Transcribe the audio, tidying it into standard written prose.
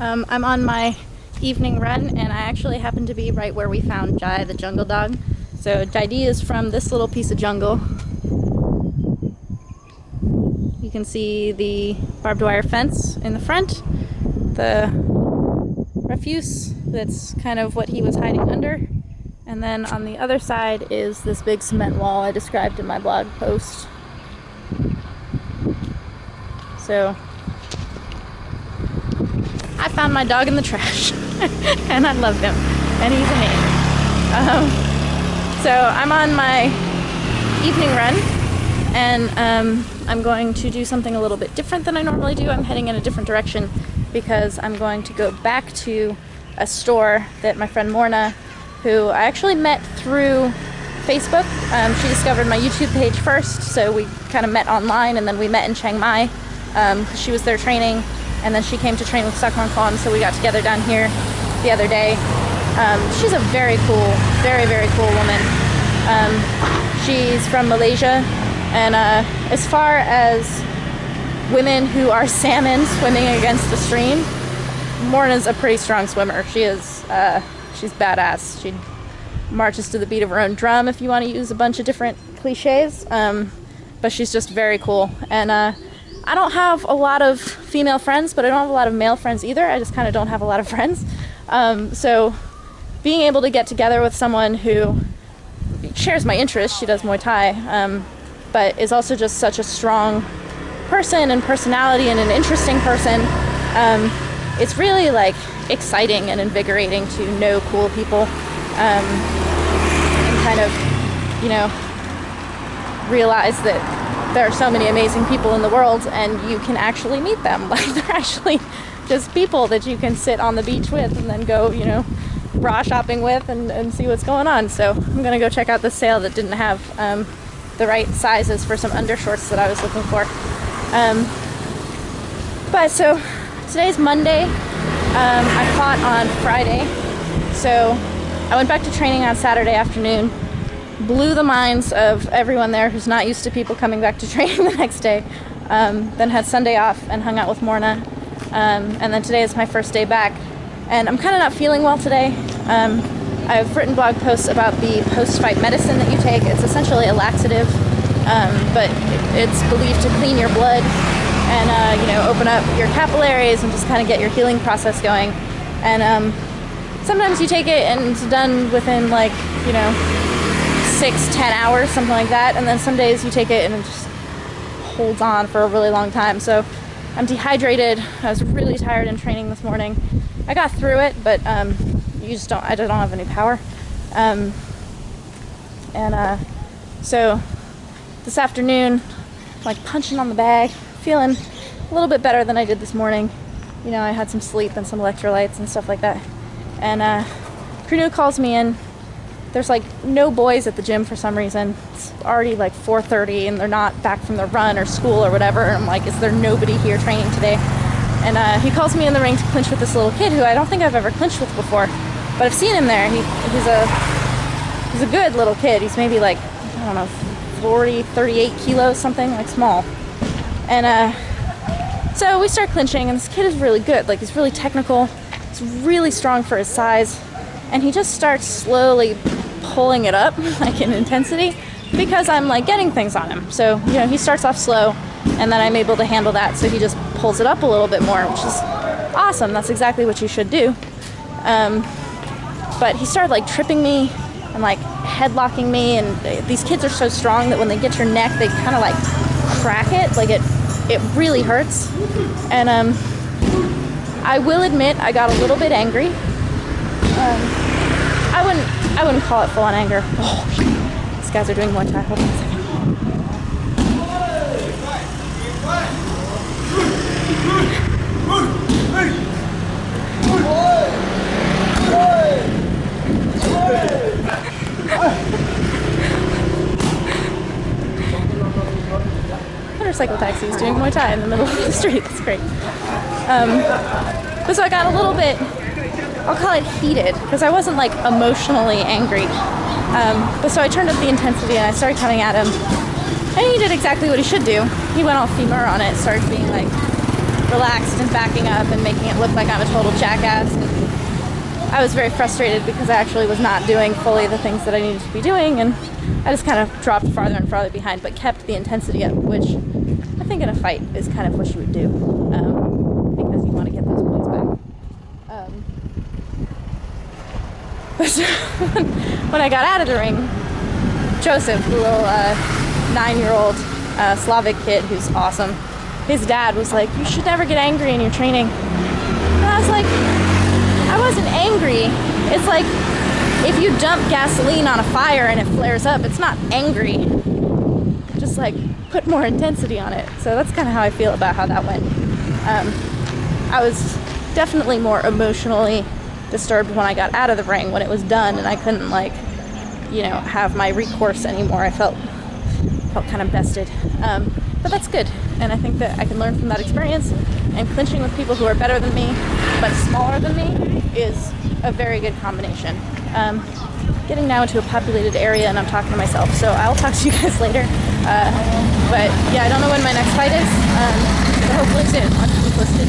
I'm on my evening run, and I actually happen to be right where we found Jai, the jungle dog. So Jai is from this little piece of jungle. You can see the barbed wire fence in the front, the refuse, that's kind of what he was hiding under. And then on the other side is this big cement wall I described in my blog post. So I found my dog in the trash and I love him, and he's amazing. So I'm on my evening run, and I'm going to do something a little bit different than I normally do. I'm heading in a different direction because I'm going to go back to a store that my friend Morna, who I actually met through Facebook. She discovered my YouTube page first, so we kind of met online, and then we met in Chiang Mai because she was there training, and then she came to train with Sakwan Kwan, so we got together down here the other day. She's a very cool, very, very cool woman. She's from Malaysia, and as far as women who are salmon swimming against the stream, Morna's a pretty strong swimmer. She's badass. She marches to the beat of her own drum, if you want to use a bunch of different cliches, but she's just very cool. And I don't have a lot of female friends, but I don't have a lot of male friends either. I just kind of don't have a lot of friends. So being able to get together with someone who shares my interests, she does Muay Thai, but is also just such a strong person and personality and an interesting person, it's really like exciting and invigorating to know cool people, and kind of, you know, realize that there are so many amazing people in the world, and you can actually meet them. Like, they're actually just people that you can sit on the beach with and then go, you know, bra shopping with and see what's going on. So I'm gonna go check out the sale that didn't have the right sizes for some undershorts that I was looking for. But so today's Monday. I fought on Friday, so I went back to training on Saturday afternoon, blew the minds of everyone there who's not used to people coming back to training the next day, then had Sunday off and hung out with Morna, and then today is my first day back, and I'm kind of not feeling well today. I've written blog posts about the post-fight medicine that you take. It's essentially a laxative, but it's believed to clean your blood and you know, open up your capillaries and just kind of get your healing process going. And sometimes you take it and it's done within, like, you know, 6-10 hours, something like that, and then some days you take it and it just holds on for a really long time. So I'm dehydrated. I was really tired in training this morning. I got through it, but I just don't have any power. So this afternoon, like, punching on the bag, feeling a little bit better than I did this morning. You know, I had some sleep and some electrolytes and stuff like that. And Prunu calls me in. There's like no boys at the gym for some reason. It's already like 4:30 and they're not back from their run or school or whatever. And I'm like, is there nobody here training today? And he calls me in the ring to clinch with this little kid who I don't think I've ever clinched with before, but I've seen him there. He's a good little kid. He's maybe like, I don't know, 40, 38 kilos, something, like small. And so we start clinching, and this kid is really good. Like, he's really technical. He's really strong for his size. And he just starts slowly pulling it up, like, in intensity, because I'm, like, getting things on him. So, you know, he starts off slow, and then I'm able to handle that. So he just pulls it up a little bit more, which is awesome. That's exactly what you should do. But he started, like, tripping me and, like, headlocking me. And these kids are so strong that when they get your neck, they kind of, like, crack it. Like, it really hurts. And I will admit I got a little bit angry. I wouldn't call it full-on anger. Oh, shit. These guys are doing Muay Thai. Hold on a second. Motorcycle taxis doing Muay Thai in the middle of the street. That's great. But so I got a little bit, I'll call it heated, because I wasn't, like, emotionally angry. But so I turned up the intensity and I started coming at him. And he did exactly what he should do. He went all femur on it, started being like relaxed and backing up and making it look like I'm a total jackass. And I was very frustrated because I actually was not doing fully the things that I needed to be doing, and I just kind of dropped farther and farther behind, but kept the intensity up, which I think in a fight is kind of what you would do, because you want to get those points back. But when I got out of the ring, Joseph, the little 9-year-old Slavic kid who's awesome, his dad was like, "You should never get angry in your training." And I was like, I wasn't angry. It's like if you dump gasoline on a fire and it flares up, it's not angry. Just like put more intensity on it. So that's kind of how I feel about how that went. I was definitely more emotionally disturbed when I got out of the ring, when it was done and I couldn't have my recourse anymore. I felt kind of bested. But that's good, and I think that I can learn from that experience, and clinching with people who are better than me but smaller than me is a very good combination. Getting now into a populated area and I'm talking to myself, so I'll talk to you guys later. But yeah, I don't know when my next fight is, but hopefully soon. I'll keep you posted.